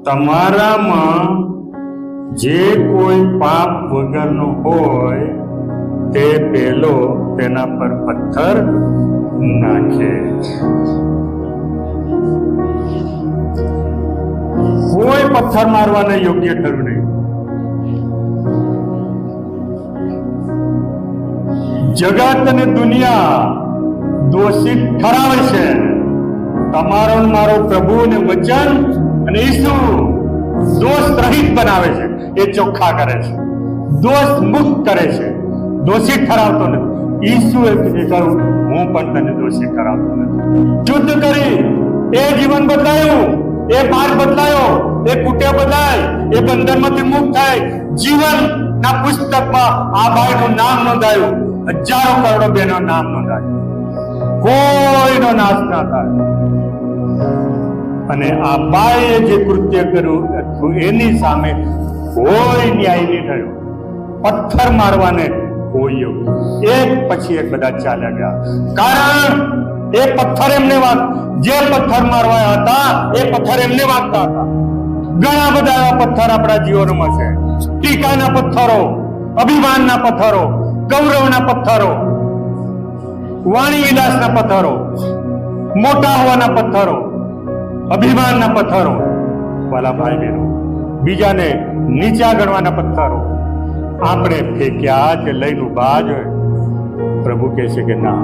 તમારામાં જે કોઈ પાપ વગરનો હોય તે પેલો તેના પર પથ્થર નાખે. કોઈ પથ્થર મારવાને યોગ્ય ઠર્યું નહીં. જગત અને દુનિયા દોષિત ઠરાવે છે. તમારો ને મારો પ્રભુ ને વચન અને ઈસુ દોષ રહિત બનાવે છે. એ ચોખ્ખા કરે છે, દોષ મુક્ત કરે છે, દોષિત ઠરાવતો નથી. ઈસુએ કહ્યું હું પણ તને દોષિત ઠરાવતો નથી. શુદ્ધ કરી એ જીવન બદલાયું, એ માર્ગ બદલાયો, એ કુટે બદલાય, એ બંધનમાંથી મુક્ત થાય. જીવનના પુસ્તકમાં આ ભાઈનું નામ નોંધાયું, હજારો કરોડો બહેનો નામ નોંધાયું. કોઈનો નાશ ના થાય. અને આ બાઈએ જે કૃત્ય કર્યું એની સામે કોઈ ન્યાય નહીં થયો. પથ્થર મારવાને કોઈ યોગ્ય, એક પછી એક બધા ચાલ્યા ગયા. કારણ એ પથ્થર એમને જે પથ્થર મારવા હતા એ પથ્થર એમને વાગતા હતા. ઘણા બધા એવા પથ્થર આપણા જીવનમાં છે. ટીકાના પથ્થરો, અભિમાનના પથ્થરો, ગૌરવના પથ્થરો, વાણી વિલાસના પથ્થરો, મોટા હોવાના પથ્થરો, અભિમાનના પથ્થરો. વાલા ભાઈ બહેનો, બીજાને નીચા ગણવાના પથ્થરો આપણે ફેંક્યા કે લઈને ઉભા જ હોય. પ્રભુ કહે છે કે ના,